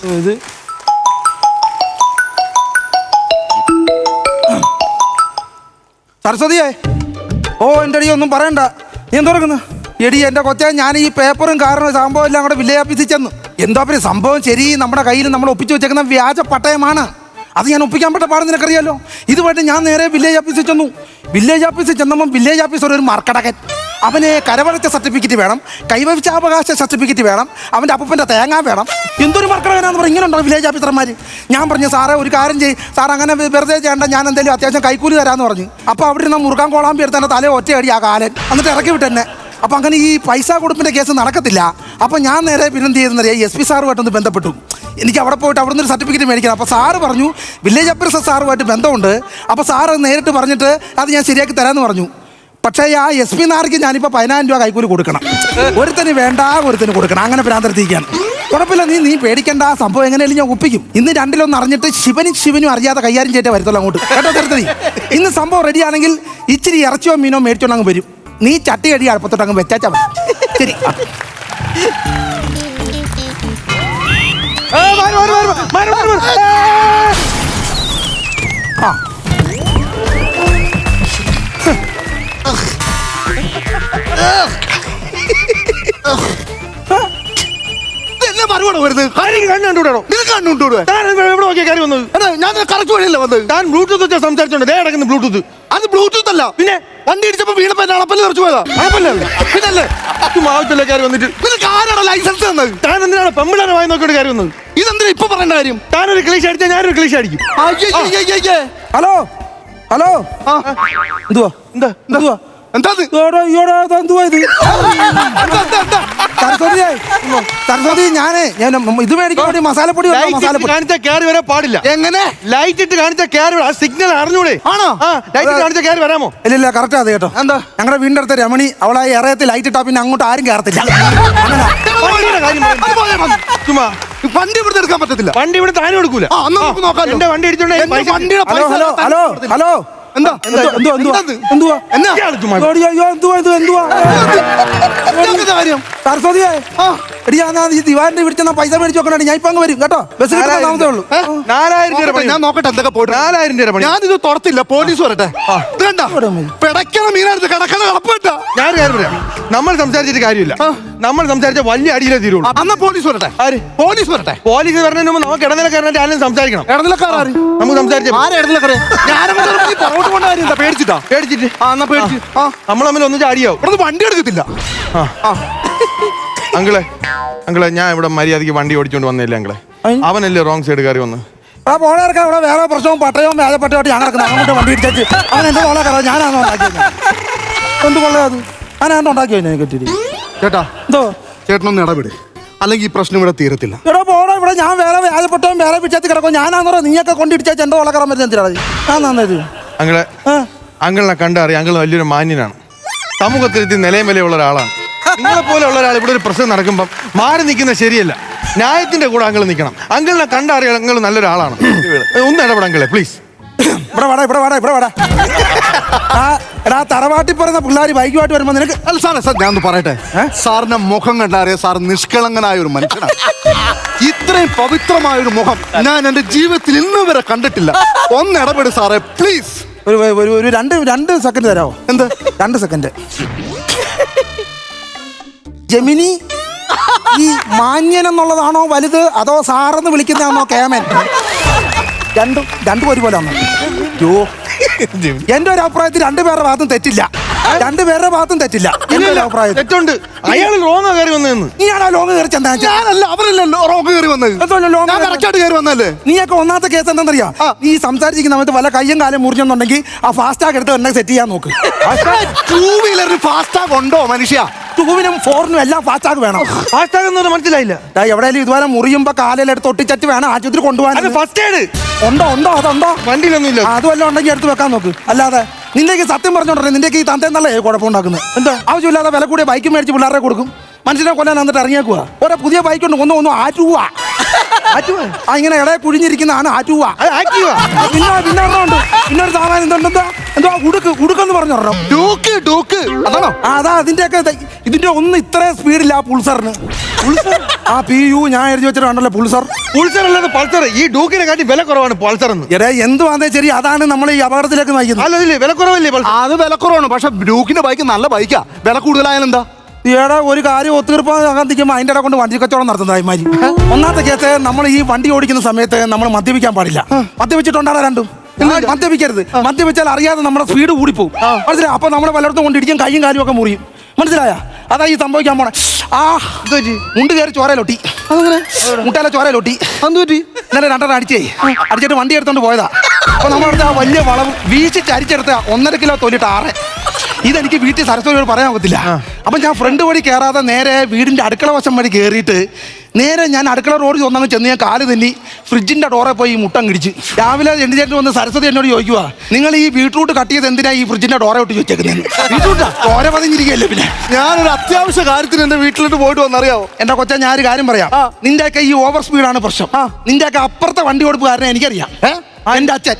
ഇത് സരസ്വതിയേ, ഓ എൻ്റെ അടി ഒന്നും പറയണ്ട. നീ എന്തോ എടുക്കുന്നു എടി? എൻ്റെ കൊച്ചേ, ഞാൻ ഈ പേപ്പറും കാരണം സംഭവം എല്ലാം കൂടെ വില്ലേജ് ഓഫീസിൽ ചെന്നു. എന്താ പറയുക സംഭവം? ശരി, നമ്മുടെ കയ്യിൽ നമ്മൾ ഒപ്പിച്ച് വെച്ചേക്കുന്ന വ്യാജ പട്ടയമാണ്. അത് ഞാൻ ഒപ്പിക്കാൻ പറ്റ പാടും നിനക്കറിയാലോ. ഇതുമായിട്ട് ഞാൻ നേരെ വില്ലേജ് ഓഫീസിൽ ചെന്നു. വില്ലേജ് ഓഫീസിൽ ചെന്നപ്പോൾ വില്ലേജ് ഓഫീസർ ഒരു മർക്കടകൻ. അവന് കരവടച്ച സർട്ടിഫിക്കറ്റ് വേണം, കൈവശാവകാശ സർട്ടിഫിക്കറ്റ് വേണം, അവൻ്റെ അപ്പൂപ്പൻ്റെ തേങ്ങ വേണം. എന്തൊരു മർക്കടകനാന്ന് പറഞ്ഞാൽ ഇങ്ങനെ ഉണ്ടോ വില്ലേജ് ഓഫീസർമാർ? ഞാൻ പറഞ്ഞു സാറേ ഒരു കാര്യം ചെയ്യും സാർ, അങ്ങനെ വെറുതെ ചെയ്യേണ്ട, ഞാൻ എന്തെങ്കിലും അത്യാവശ്യം കൈക്കൂലി തരാമെന്ന് പറഞ്ഞു. അപ്പോൾ അവിടെ നിന്ന് മുറുകാൻ കോളാമ്പി എടുത്തന്നെ തലേ ഒറ്റയടി ആ കാലൻ എന്നിട്ട് ഇറക്കി വിട്ടെന്നെ. അപ്പം അങ്ങനെ ഈ പൈസ കൊടുപ്പിൻ്റെ കേസ് നടക്കത്തില്ല. അപ്പം ഞാൻ നേരെ പിന്നെന്ത് ചെയ്തെന്നറിയാം, എസ് പി സാറുമായിട്ടൊന്ന് ബന്ധപ്പെട്ടു. എനിക്ക് അവിടെ പോയിട്ട് അവിടെ നിന്ന് ഒരു സർട്ടിഫിക്കറ്റ് മേടിക്കണം. അപ്പോൾ സാറ് പറഞ്ഞു വില്ലേജ് ഓഫീസർ സാറുമായിട്ട് ബന്ധമുണ്ട്, അപ്പോൾ സാറ് നേരിട്ട് പറഞ്ഞിട്ട് അത് ഞാൻ ശരിയാക്കി തരാമെന്ന് പറഞ്ഞു. പക്ഷേ ആ എസ് പി നാർക്ക് ഞാനിപ്പോൾ 10,000 രൂപ കൈക്കൂലി കൊടുക്കണം. ഒരുത്തന് വേണ്ട, ഒരുത്തന് കൊടുക്കണം. അങ്ങനെ ഭ്രാന്തരത്തിരിക്കുകയാണ്. കുഴപ്പമില്ല, നീ പേടിക്കേണ്ട. ആ സംഭവം എങ്ങനെയാലും ഞാൻ ഒപ്പിക്കും. ഇന്ന് രണ്ടിലൊന്ന് അറിഞ്ഞിട്ട് ശിവനും അറിയാതെ കൈകാര്യം ചെയ്തിട്ടേ വരത്തുള്ളൂ അങ്ങോട്ട്. കേട്ടോ തരത്തതി? ഇന്ന് സംഭവം റെഡിയാണെങ്കിൽ ഇച്ചിരി ഇറച്ചിയോ മീനോ മേടിച്ചോണ്ട് അങ്ങ് വരും. നീ ചട്ടി അടി അടുപ്പത്തോട്ട് അങ്ങ് വെച്ചാച്ചാ മതി. ശരി. ആ ബ്ലൂടൂത്ത് അത് ബ്ലൂടൂത്ത് അല്ല, പിന്നെ വണ്ടി ഇടിച്ചപ്പോ വീണപ്പോ അളപ്പല്ല തെറിച്ചു പോയതാ. പിന്നല്ലേ ആവശ്യമില്ല കയറി വന്നിട്ട് നിനക്ക് ആരാണ് ലൈസൻസ് തന്നത്? താൻ എന്തിനാണ് പെമ്പിളാണ് വായി നോക്കിയിട്ട് കയറി വന്നത്? ഇതെന്തിനാ ഇപ്പൊ പറയേണ്ട കാര്യം? താനൊരു ക്ലീഷ് അടിച്ചാൽ ഞാനൊരു ക്ലീഷ് അടിക്കും. ഹലോ ഹലോ, എന്തുവാ എന്താ എന്തുവാ സരസ്വതി, ഞാൻ ഇത് മേടിക്കാൻ വേണ്ടി മസാലപ്പൊടി കാണിച്ചാൽ കയറി വരാൻ പാടില്ല. എങ്ങനെ ലൈറ്റ് ഇട്ട് കാണിച്ചാൽ കയറി സിഗ്നൽ അറിഞ്ഞൂടെ? ആണോ? ലൈറ്റ് കാണിച്ചാൽ കയറി വരാമോ? ഇല്ല കറക്റ്റ് അത് കേട്ടോ. എന്താ ഞങ്ങളുടെ വീടിന്റെ അടുത്ത് രമണി അവളെ ഇറയത്തിൽ ലൈറ്റ് ഇട്ടാ പിന്നെ അങ്ങോട്ട് ആരും കയറത്തില്ല. വണ്ടി ഇവിടെ എടുക്കാൻ പറ്റത്തില്ല. വണ്ടി ഇവിടെ താനും എടുക്കൂല. എന്റെ വണ്ടി അടിച്ചോണ്ട് ഹലോ ഹലോ ഹലോ എന്താ സരസ്വതിയെ, ഈ ദിവാന്റെ വിളിച്ച പൈസ മേടിച്ചു നോക്കണേ. ഞാൻ ഇപ്പൊ അങ്ങ് വരും കേട്ടോ. ബസ്സിൽ താമസമേ ഉള്ളൂ. 4000 രൂപ ഞാൻ നോക്കട്ടെ എന്തൊക്കെ പോയിട്ട്. 4000 രൂപ ഞാനിത് തുറത്തില്ല, പോലീസ് വരട്ടെ. പിടയ്ക്കണ മീനായിരുന്നു കിടക്കണ കളപ്പിട്ട. ഞാൻ പറയാം, നമ്മൾ സംസാരിച്ചിട്ട് കാര്യമില്ല. നമ്മൾ സംസാരിച്ച വലിയ അടിയിലേ തീരുള്ളൂ. അന്ന് പോലീസ് വരട്ടെ. ആര്? പോലീസ് വരട്ടെ. പോലീസ് വരണതിന് മുമ്പ് നമുക്ക് ഇടനിലക്കാരനായിട്ട് ആരും സംസാരിക്കണം. ഇടനിലക്കാർ നമുക്ക് സംസാരിച്ചു പേടിച്ചിട്ടാ? പേടിച്ചിട്ട് നമ്മൾ തമ്മിൽ ഒന്നും ചാടിയാവും. ഇവിടെ വണ്ടി എടുക്കത്തില്ല. അങ്കിളെ ഞാൻ ഇവിടെ മര്യാദക്ക് വണ്ടി ഓടിച്ചോണ്ട് വന്നില്ല അങ്കിളെ. അവനല്ലേ റോങ് സൈഡ് കയറി വന്ന്. പോണേർക്കാ ഇവിടെ വേറെ പ്രശ്നവും പട്ടയവും വ്യാജപ്പട്ടയോട്ട് ഞാൻ നടക്കുന്നത്. അങ്ങോട്ട് വണ്ടി ഇടിച്ചു അവൻ എന്റെ മോളെ കയറാം. ഞാനാണോ ഉണ്ടാക്കിയത്? എന്ത് കൊള്ളയത്? ഞാനാണോ ഉണ്ടാക്കിയോ? കെട്ടിട്ട് ചേട്ടാ എന്തോ ചേട്ടനൊന്ന് ഇടപെട്, അല്ലെങ്കിൽ ഈ പ്രശ്നം ഇവിടെ തീരത്തില്ല. ഇവിടെ പോണോ? ഇവിടെ ഞാൻ വേറെ വ്യാജപ്പെട്ടവും വേറെ പിച്ചത്തി കിടക്കും. ഞാനാന്നോ നീയൊക്കെ കൊണ്ടിടിച്ചാൽ എന്റെ മോളെ കയറാൻ പറ്റുന്ന എന്തിനാണ്? ഞാൻ നന്നത് അങ്കിളിനെ കണ്ടറിയാം. അങ്കിൾ വലിയൊരു മാന്യനാണ്, സമൂഹത്തിൽ നിലയും വിലയുള്ള ഒരാളാണ്. നിങ്ങളെ പോലെ ഉള്ള ഒരാൾ ഇവിടെ ഒരു പ്രശ്നം നടക്കുമ്പോൾ മാറി നിൽക്കുന്നത് ശരിയല്ല. ന്യായത്തിന്റെ കൂടെ അങ്കിൾ നിൽക്കണം. അങ്കിളിനെ കണ്ടറിയാം അങ്കിൾ നല്ലൊരാളാണ്. ഒന്ന് ഇടപെടാം അങ്കിളെ പ്ലീസ്. ഇവിടെ വാടാ. എടാ തറവാട്ടി പറയുന്ന പിള്ളേർ ബൈക്കുമായിട്ട് വരുമ്പോ നിനക്ക് അല്ല സാറേ, സാർ ഞാൻ ഒന്ന് പറയട്ടെ. സാറിന്റെ മുഖം കണ്ടറിയാം, സാർ നിഷ്കളങ്കനായ ഒരു മനുഷ്യനാണ്. ഇത്രയും പവിത്രമായ ഒരു മുഖം ഞാൻ എന്റെ ജീവിതത്തിൽ ഇന്ന് വരെ കണ്ടിട്ടില്ല. ഒന്ന് ഇടപെട് സാറേ പ്ലീസ്. ഒരു രണ്ട് സെക്കൻഡ് തരാമോ? എന്ത് 2 സെക്കൻഡ്? ജമിനി, ഈ മാന്യൻ എന്നുള്ളതാണോ വലുത്, അതോ സാറെന്ന് വിളിക്കുന്നതാണോ കേമൻ? രണ്ടും ഒരുപോലെ ആണോ? എന്റെ ഒരു അഭിപ്രായത്തിൽ 2 പേരുടെ ഭാഗത്തും തെറ്റില്ല. 2 പേരുടെ ഭാഗത്തും തെറ്റില്ല. തെറ്റുണ്ട്. അയാൾ ലോങ് കയറി വന്നതെന്ന്. നീയാണോ ലോങ് കയറി ചെന്നാ? ഞാനല്ല, അവരല്ലോ റോങ് കയറി വന്നത്. നീയൊക്കെ ഒന്നാമത്തെ കേസ് എന്താണെന്നറിയാം? നീ സംസാരിച്ചിരിക്കുന്ന സമയത്ത് വല്ല കയ്യും കാലം മുറിഞ്ഞെന്നുണ്ടെങ്കിൽ ആ ഫാസ്റ്റാഗ് എടുത്ത് എന്നെ സെറ്റ് ചെയ്യാൻ നോക്ക്. 2 വീലറിന് ഫാസ്റ്റാഗ് ഉണ്ടോ മനുഷ്യ? 2-നും 4-നും എല്ലാം ഫാസ്റ്റാഗ് വേണം. ഫാസ്റ്റാഗ് ഒന്നും മനസ്സിലായില്ല. എവിടെയെങ്കിലും ഇതുവരെ മുറിയുമ്പോ കാലെടുത്ത് ഒട്ടിച്ചറ്റ് വേണം ആശുപത്രി കൊണ്ടുപോകാൻ. ഫസ്റ്റ് എയ്ഡ് ഉണ്ടോ അതുണ്ടോ? വണ്ടിയിലൊന്നും ഇല്ല. അതുവല്ല ഉണ്ടെങ്കിൽ എടുത്ത് വെക്കാൻ നോക്ക്. അല്ലാതെ നിന്റെക്ക് സത്യം പറഞ്ഞോണ്ടേ നിന്റെക്ക് ഈ തന്തേന്നല്ലേ കുഴപ്പമുണ്ടാക്കുന്നത്? എന്താ ആവശ്യമില്ലാതെ വില കൂടിയ ബൈക്ക് മേടിച്ച് പിള്ളേരെ കൊടുക്കും. മനുഷ്യനെ കൊല്ലാൻ എന്നിട്ട് ഇറങ്ങിയേക്കുക. ഓരോ പുതിയ ബൈക്ക് ഉണ്ട്, ഒന്ന് ആറ്റുവാ. ഇങ്ങനെ ഇടയെ കുഴിഞ്ഞിരിക്കുന്നതാണ് ആറ്റുവാ. പിന്നെ പിന്നൊരു സാധനം എന്തുണ്ടെന്താ എന്തോ ഉടുക്കെന്ന് പറഞ്ഞു ഡൂക്ക് അതാണോ? അതാ അതിന്റെയൊക്കെ ഇതിന്റെ ഒന്ന് ഇത്ര സ്പീഡില്ല ആ പുൾസറിന്. ആ PU ഞാൻ എഴുതി വെച്ചിട്ട് കണ്ടല്ലോ പൾസർ അല്ലാതെ പൾസർ. ഈ ഡൂക്കിനെ കാട്ടി വില കുറവാണ് പൾസർ എന്ന്. എടേ എന്തുവാന്നേ ശരി, അതാണ് നമ്മൾ ഈ അപകടത്തിലേക്ക് നയിക്കുന്നത്. അല്ലല്ലേ വില കുറവല്ലേ പൾസർ? അത് വില കുറവാണ്, പക്ഷെ ഡ്യൂക്കിന്റെ ബൈക്ക് നല്ല ബൈക്കാ. വില കൂടുതലായാലും എന്താ? ഈടെ ഒരു കാര്യം ഒത്തുതീർപ്പാകാൻ നിൽക്കുമ്പോൾ അതിൻ്റെ ഇട കൊണ്ട് വണ്ടി കച്ചവടം നടത്തുന്നതായിമാരി. ഒന്നാമത്തെ കേസ്, നമ്മൾ ഈ വണ്ടി ഓടിക്കുന്ന സമയത്ത് നമ്മൾ മദ്യപിക്കാൻ പാടില്ല. മദ്യപിച്ചിട്ടുണ്ടാകാൻ രണ്ടും മദ്യപിക്കരുത്. മദ്യപിച്ചാൽ അറിയാതെ നമ്മുടെ സ്പീഡ് കൂടിപ്പോകും. മനസ്സിലായി? അപ്പൊ നമ്മളെ പലയിടത്തും കൊണ്ടിരിക്കും, കൈയും കാലും ഒക്കെ മുറിയും. മനസ്സിലായ? അതാ ഈ സംഭവിക്കാൻ പോണേ. മുണ്ട് കയറി ചോരയിലൊട്ടി. മുട്ടാലെ ചോരയിലൊട്ടി. ഇന്നലെ രണ്ടെണ്ണം അടിച്ചിട്ട് വണ്ടി എടുത്തോണ്ട് പോയതാ. അപ്പൊ നമ്മളടുത്ത് ആ വലിയ വളവ് വീശിച്ച് അരിച്ചെടുത്ത 1.5 കിലോ തൊലിട്ട് 6. ഇതെനിക്ക് വീട്ടിൽ സരസ്വതിയോട് പറയാൻ പറ്റില്ല. അപ്പൊ ഞാൻ ഫ്രണ്ട് വഴി കയറാതെ നേരെ വീടിന്റെ അടുക്കള വശം വഴി കയറിയിട്ട് നേരെ ഞാൻ അടുക്കള റോഡ് ഒന്നങ്ങ് ചെന്ന് ഞാൻ കാല് തന്നെ ഫ്രിഡ്ജിന്റെ ഡോറെ പോയി ഈ മുട്ടം കിടിച്ച്. രാവിലെ എണ്ണി വന്ന് സരസ്വതി എന്നോട് ചോദിക്കുക, നിങ്ങൾ ഈ ബീട്രൂട്ട് കട്ട് ചെയ്ത് എന്തിനാ ഈ ഫ്രിഡ്ജിന്റെ ഡോറെ ഒട്ടി വെച്ചേക്കുന്നത്? ബീട്രൂട്ടാ ഡോര പതിഞ്ഞിരിക്കുകയല്ലേ. പിന്നെ ഞാനൊരു അത്യാവശ്യ കാര്യത്തിന് എന്റെ വീട്ടിലോട്ട് പോയിട്ട് വന്നറിയാവോ? എന്റെ കൊച്ചാ, ഞാൻ ഒരു കാര്യം പറയാം. നിന്റെയൊക്കെ ഈ ഓവർ സ്പീഡാണ് പ്രശ്നം. നിന്റെയൊക്കെ അപ്പുറത്തെ വണ്ടി കൊടുപ്പുകാരനെ എനിക്കറിയാം. എന്റെ അച്ഛൻ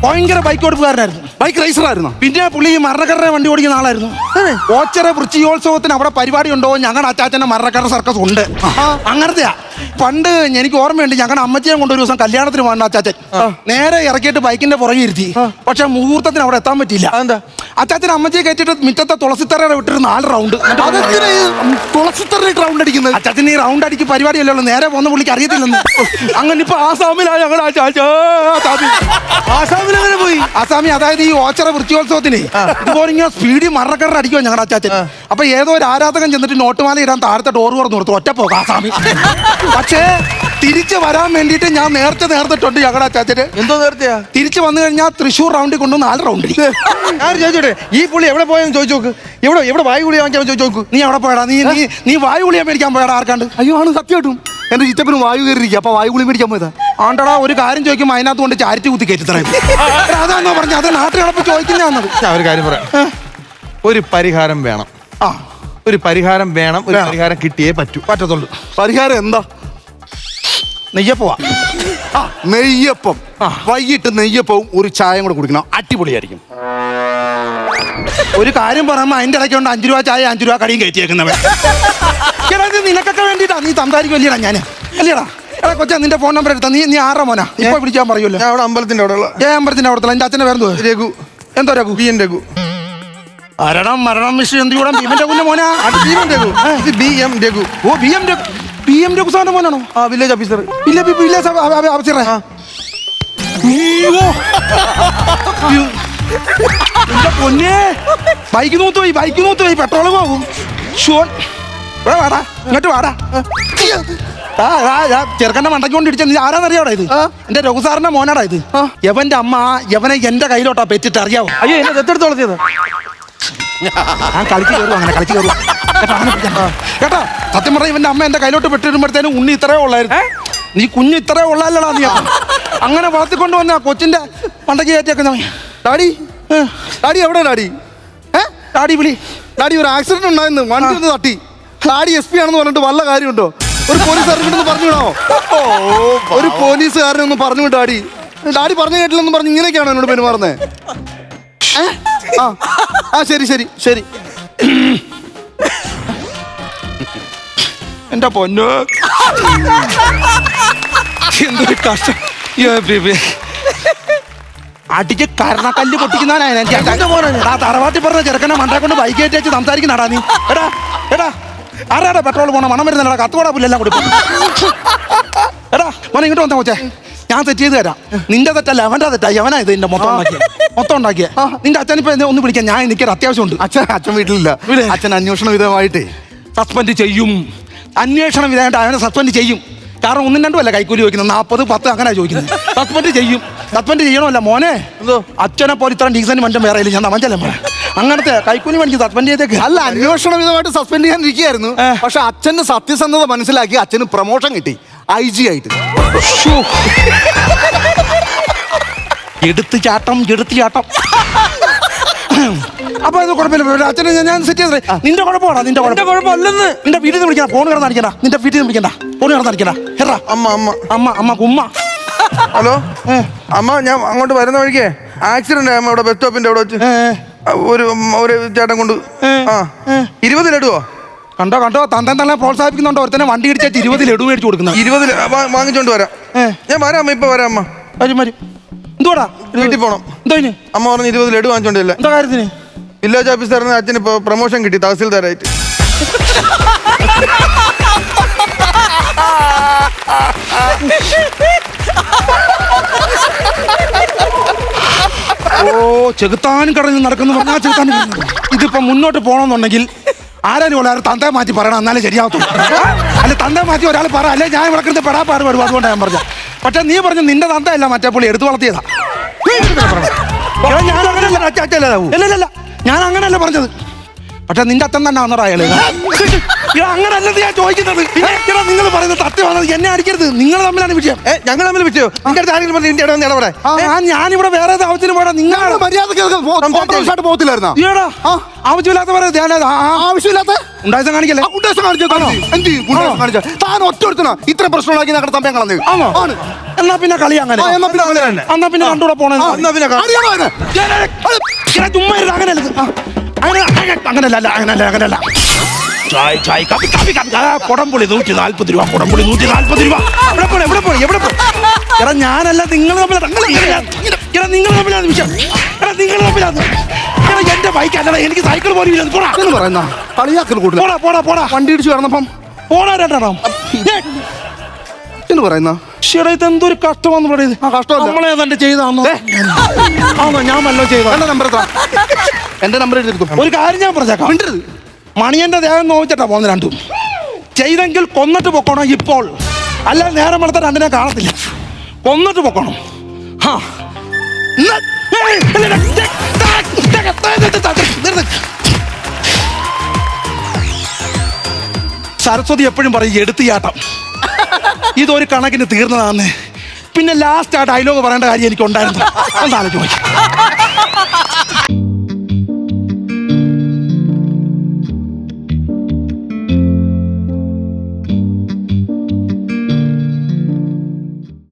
ഭയങ്കര ബൈക്ക് കൊടുപ്പുകാരനായിരുന്നു. ബൈക്ക് റൈസറായിരുന്നു. പിന്നെ പുള്ളി മരണക്കരുടെ വണ്ടി ഓടിക്കുന്ന ആളായിരുന്നു. ഓച്ചറ വൃശ്ചികോത്സവത്തിന് അവിടെ പരിപാടി ഉണ്ടോ? ഞങ്ങളുടെ അച്ചാച്ചന്റെ മരണക്കര സർക്കസ് ഉണ്ട്. അങ്ങനത്തെയാ. പണ്ട് എനിക്ക് ഓർമ്മയുണ്ട്, ഞങ്ങളുടെ അമ്മച്ചിയെ കൊണ്ട് ഒരു ദിവസം കല്യാണത്തിന് വേണ്ട അച്ചാച്ചൻ നേരെ ഇറക്കിയിട്ട് ബൈക്കിന്റെ പുറകെ ഇരുത്തി. പക്ഷെ മുഹൂർത്തത്തിന് അവിടെ എത്താൻ പറ്റിയില്ല. അച്ചാച്ചൻ അമ്മച്ചിയെ കയറ്റിട്ട് മിറ്റത്തെ തുളസിത്തറയുടെ വിട്ടിട്ട് 4 റൗണ്ട്. തുളസിത്തറയിട്ട് റൗണ്ട് അടിക്കുന്നത്? അച്ചാച്ചൻ ഈ റൗണ്ട് അടിക്ക് പരിപാടിയല്ലേ ഉള്ളൂ, നേരെ പോകുന്ന പുള്ളിക്ക് അറിയത്തില്ലെന്ന്. അങ്ങനെ ഇപ്പൊ ആസാമിലാണ് ഞങ്ങളുടെ ആസാമിലെങ്ങനെ പോയി? ആസാമി, അതായത് ഈ ഓച്ചറ വൃശ്ചികോത്സവത്തിന് ഇതുപോലെ ഇങ്ങനെ സ്പീഡിൽ മരണക്കറ അടിക്കുമോ ഞങ്ങളുടെ അച്ചാച്ചൻ. അപ്പൊ ഏതോ ഒരു ആരാധകൻ ചെന്നിട്ട് നോട്ടുമാല ഇടാൻ താഴത്തെ ഡോർ തുറന്നു കൊടുത്തു. ഒറ്റ പോകാം ആസാമി. പക്ഷേ തിരിച്ചു വരാൻ വേണ്ടിയിട്ട് ഞാൻ നേർത്തിട്ടുണ്ട് ഞങ്ങളുടെ അച്ചാച്ചന്. എന്തോ നേരത്തെയാ? തിരിച്ചു വന്നു കഴിഞ്ഞാൽ തൃശ്ശൂർ റൗണ്ടിൽ കൊണ്ട് 4 റൗണ്ട്. ഞാൻ ചോദിച്ചോട്ടെ, ഈ പുള്ളി എവിടെ പോയെന്ന് ചോദിച്ചു നോക്ക്. എവിടെ വായു ഗുളിക വാങ്ങിക്കാൻ ചോദിച്ചു നോക്ക്. നീ എവിടെ പോയടാ? നീ വായു ഗുളിക മേടിക്കാൻ പോയടാ? ആർക്കാണ്ട്? അയ്യോ, ആണ് സത്യമായിട്ടും. എന്റെ ചിറ്റപ്പനും വായു കയറിയിരിക്കുക. അപ്പൊ വായു ഗുളി മേടിക്കാൻ പോയതാ. ആണ്ടടാ, ഒരു കാര്യം ചോദിക്കുമ്പോൾ അതിനകത്ത് കൊണ്ട് ചാരിറ്റി കുത്തി കയറ്റി തരാം. അതാണോ പറഞ്ഞ? അത് നാട്ടിൽ കിടപ്പ് ചോദിക്കുന്നതാണത്. ഞാൻ ഒരു കാര്യം പറയാം. ഒരു പരിഹാരം വേണം. ഒരു പരിഹാരം വേണം. ഒരു പരിഹാരം കിട്ടിയേ പറ്റത്തുള്ളൂ. പരിഹാരം എന്താ? നെയ്യപ്പവാ. നെയ്യപ്പം. വൈകിട്ട് നെയ്യപ്പവും ഒരു ചായയും കൂടെ കുടിക്കണം. അടിപൊളിയായിരിക്കും. ഒരു കാര്യം പറയുമ്പോ അതിന്റെ ഇടയ്ക്ക് കൊണ്ട് 5 രൂപ ചായ 5 രൂപ കടിയും കയറ്റിയേക്കുന്നവൻ. നിനക്കൊക്കെ വേണ്ടിട്ടാ നീ സംസാരിക്കുമല്ലേടാ ഞാൻ? അല്ലേടാ? എടാ കൊച്ചാ, നിന്റെ ഫോൺ നമ്പർ എടുത്താ. നീ 6 മോനാ? ഇപ്പൊ വിളിക്കാൻ പറയുമല്ലോ. ഞാൻ അവിടെ അമ്പലത്തിന്റെ അവിടെ അമ്പലത്തിന്റെ അവിടെ. എന്റെ അച്ഛന്റെ പേരെന്തോ? രഘു. എന്തോ രഘു? BN രഘു. മരണം മിശ്രം എന്ത് കൂടാ? ഭീമന്റെ കുഞ്ഞ മോനാ? BM രഘു. BM രഘു. ഓ, BM രഘു സാറിന്റെ മോനാണോ? Village officer. വില്ലേജ് ഓഫീസറെ. പൊന്നെ, ബൈക്ക് നൂത്തുപോയി പെട്രോൾ പോകും. വാടാ, ഇങ്ങോട്ട് വാടാ. ചെറുക്കന്റെ മണ്ടയ്ക്ക് കൊണ്ട് ഇടിച്ച. നീ ആരാന്നറിയാടാ? ഇത് എന്റെ രഘു സാറിന്റെ മോനാടാ. ഇത് യവന്റെ അമ്മ യവനെ എന്റെ കയ്യിലോട്ടാ പെറ്റിട്ട്. അറിയാവോ? അയ്യോ, എന്നെ ദത്തെടുത്ത് വളർത്തിയത്. ഞാൻ കളിച്ച് കയറും കേട്ടോ. സത്യം പറഞ്ഞ ഇവന്റെ അമ്മ എന്റെ കയ്യിലോട്ട് പെട്ടിടുമ്പോഴത്തേനും ഉണ്ണി ഇത്രേ ഉള്ളായിരുന്നു. നീ കുഞ്ഞ് ഇത്രേ ഉള്ളല്ലടാ. നീ അങ്ങനെ വളർത്തിക്കൊണ്ട് വന്ന കൊച്ചിന്റെ മണ്ടയ്ക്ക് കയറ്റിയൊക്കെ. ഡാഡി എവിടെ? ഡാഡി വിളി. ഡാഡി, ഒരു ആക്സിഡന്റ് ഉണ്ടായിരുന്നു. വണ്ടി ഒന്ന് തട്ടി. ഡാഡി SP ആണെന്ന് പറഞ്ഞിട്ട് വല്ല കാര്യമുണ്ടോ? ഒരു പോലീസുകാരനൊന്ന് പറഞ്ഞു വിടാമോ? ഒരു പോലീസുകാരനെ ഒന്ന് പറഞ്ഞു വിട്ടോ. ഡാഡി പറഞ്ഞു കേട്ടില്ലെന്ന് പറഞ്ഞ് ഇങ്ങനെയൊക്കെയാണോ എന്നോട് പെരുമാറുന്നത്? ശരി. എന്റെ പൊന്നോ, എന്തൊരു കഷ്ടം. അടിച്ച് കരണക്കല്ല് പൊട്ടിക്കുന്നവനാ. തറവാട്ടി പറഞ്ഞ ചെറുക്കനെ മണ്ടേ കൊണ്ട് ബൈക്ക് കയറ്റി വെച്ച് സംസാരിക്കുന്നാടാ നീ. എടാ ആരാടാ പെട്രോൾ പോണ മണം വരുന്നടാ? കത്തുകൂടാ പുല്ലെല്ലാം കൊടുക്കും. എടാ മോനെ, ഇങ്ങോട്ട് വന്നേ കൊച്ചേ. ഞാൻ തെറ്റ് ചെയ്ത് തരാം. നിന്റെ തെറ്റല്ല, അവന്റെ തെറ്റാ. യവനാ ഇത് എന്റെ മൊത്തം ഉണ്ടാക്കിയ. നിന്റെ അച്ഛനിപ്പോ ഒന്ന് വിളിക്കാൻ ഞാൻ എനിക്കൊരു അത്യാവശ്യമുണ്ട്. അച്ഛൻ വീട്ടിലില്ല. അച്ഛൻ അന്വേഷണ വിധമായിട്ട് സസ്പെൻഡ് ചെയ്യും. അന്വേഷണം വിധമായിട്ട് അവനെ സസ്പെൻഡ് ചെയ്യും. കാരണം 1 2 അല്ല കൈക്കൂലി ചോദിക്കുന്നത്, 40 10 അങ്ങനെ ചോദിക്കുന്നത്. സസ്പെൻഡ് ചെയ്യണമല്ല മോനെ. അച്ഛനെ പോലെ ഇത്ര ഡീസന്റ് മറ്റും വേറെ ഇല്ല. ഞാൻ അവഞ്ചല്ലേ മോനെ. അങ്ങനത്തെ കൈക്കൂലി മേടിച്ച് സസ്പെൻഡ് ചെയ്തേക്ക്. അല്ല, അന്വേഷണ വിധമായിട്ട് സസ്പെൻഡ് ചെയ്യാനിരിക്കുകയായിരുന്നു. പക്ഷെ അച്ഛന്റെ സത്യസന്ധത മനസ്സിലാക്കി അച്ഛന് പ്രൊമോഷൻ കിട്ടി. IG ആയിട്ട്. എടുത്ത് ചാട്ടം. അപ്പൊ അത് കുഴപ്പമില്ല. അച്ഛനെ ഞാൻ സെറ്റ് ചെയ്തേ. നിന്റെ കുഴപ്പമാണോ? നിന്റെ കുഴപ്പമല്ലെന്ന്. നിന്റെ വീട്ടിൽ നിന്ന് വിളിക്കണം. ഫോൺ കിടന്നടിക്കണ്ട. നിന്റെ വീട്ടിൽ നിന്ന് വിളിക്കണ്ട. ഫോൺ കിടന്നടിക്കണ്ട. അമ്മ കുമ്മ. ഹലോ അമ്മ, ഞാൻ അങ്ങോട്ട് വരുന്ന വഴിക്കേ ആക്സിഡന്റ് ആകുമ്പോ ഇവിടെ ബസ് സ്റ്റോപ്പിന്റെ അവിടെ വെച്ച് ഒരു ചേട്ടൻ കൊണ്ട് 20 ലഡുവോ കണ്ടോ തന്നെ പ്രോത്സാഹിപ്പിക്കുന്നുണ്ടോ? ഒരുത്തന്നെ വണ്ടി ഇടിച്ചു 20 ലഡു മേടിച്ചു കൊടുക്കുന്നത്. 20 വാങ്ങിച്ചോണ്ട് വരാം. ഞാൻ വരാം അമ്മ, ഇപ്പൊ വരാം അമ്മ. വരും എന്തുവാടാ വീട്ടിൽ പോണം. എന്തോ അമ്മ പറഞ്ഞ് 20 ലഡു വാങ്ങിച്ചോണ്ടില്ല. എന്താ കാര്യത്തിന്? വില്ലേജ് ഓഫീസറിന് അച്ഛന് ഇപ്പൊ പ്രൊമോഷൻ കിട്ടി തഹസിൽദാരായിട്ട്. ചെകുത്താനും കടലിൽ നടക്കുന്നു പറഞ്ഞാൽ ചെകുത്താനും. ഇതിപ്പോ മുന്നോട്ട് പോകണമെന്നുണ്ടെങ്കിൽ ആരാലും ഒരാൾ തന്തയെ മാറ്റി പറയണം, എന്നാലേ ശരിയാവത്തുള്ളൂ. അല്ല തന്തയെ മാറ്റി ഒരാൾ പറ, അല്ലെ ഞാൻ ഇവിടെ പെടാപ്പാട് വരും. അതുകൊണ്ടാണ് ഞാൻ പറഞ്ഞത്. പക്ഷെ നീ പറഞ്ഞു നിന്റെ തന്തയല്ല മറ്റേ പുള്ളി എടുത്തു വളർത്തിയതാ. ഞാൻ അങ്ങനെയല്ല പറഞ്ഞത്. പക്ഷെ നിന്റെ അച്ഛൻ തന്നെ ആണെന്നോ അയാള്? അങ്ങനല്ലത് ഞാൻ ചോദിക്കുന്നത്. നിങ്ങൾ പറയുന്നത് സത്യമാണ്, എന്നെ അടിക്കരുത്. നിങ്ങൾ തമ്മിലാണ് വിഷയം. ഞങ്ങൾ തമ്മിൽ വിഷയോ? ഞാനിവിടെ വേറെ ആവശ്യത്തിന് പോയാ നിങ്ങൾ പോകത്തില്ലായിരുന്നോ? ആവശ്യമില്ലാത്ത ആവശ്യമില്ലാത്ത ഉണ്ടായ കാണിക്കല്ലേ? താൻ ഒറ്റ ഇത്ര പ്രശ്നമുണ്ടാക്കി ഞങ്ങളുടെ തമ്പയം കളഞ്ഞു. എന്നാ പിന്നെ കളി അങ്ങനെ. എന്നാ പിന്നെ കണ്ടൂടെ പോണേ. ചുമ്മാ അങ്ങനല്ല. കൊടംപുളി 140 രൂപ. കൊടംപുളി 140 രൂപ. എവിടെ പോയി? എടാ ഞാനല്ല, നിങ്ങൾ തമ്മിലാണ് വിഷയം. നിങ്ങൾ തമ്മിലാണ്. എന്റെ ബൈക്ക് അല്ലടാ, എനിക്ക് സൈക്കിൾ പോലും പറയുന്ന കളിയാക്കൽ കൂടുതൽ. പോടാ വണ്ടി ഇടിച്ചു കിടന്നപ്പം പോടാ രണ്ടെണ്ണം എന്ന് പറയുന്ന ഇതെന്തൊരു കഷ്ടമാന്ന് പറയുന്നത്. നമ്മളെ തന്നെ ചെയ്താന്നോ? ഞാൻ വല്ലോ ചെയ്ത. എന്റെ നമ്പർ എടുത്തു. ഒരു കാര്യം ഞാൻ പറഞ്ഞേക്കാം. മണിയന്റെ ദേഹം നോവിച്ചിട്ടാ പോകുന്നത് രണ്ടും. ചെയ്തെങ്കിൽ കൊന്നിട്ട് പൊക്കോണം ഇപ്പോൾ. അല്ല നേരം വളർത്ത രണ്ടിനെ കാണത്തില്ല. കൊന്നിട്ട് പൊക്കോണം. സരസ്വതി എപ്പോഴും പറയും എടുത്തിയാട്ടം. ഇതൊരു കണക്കിന് തീർന്നതാന്ന്. പിന്നെ ലാസ്റ്റ് ആ ഡയലോഗ് പറയേണ്ട കാര്യം എനിക്കുണ്ടായിരുന്നു. എന്താണ് ചോദിക്കും.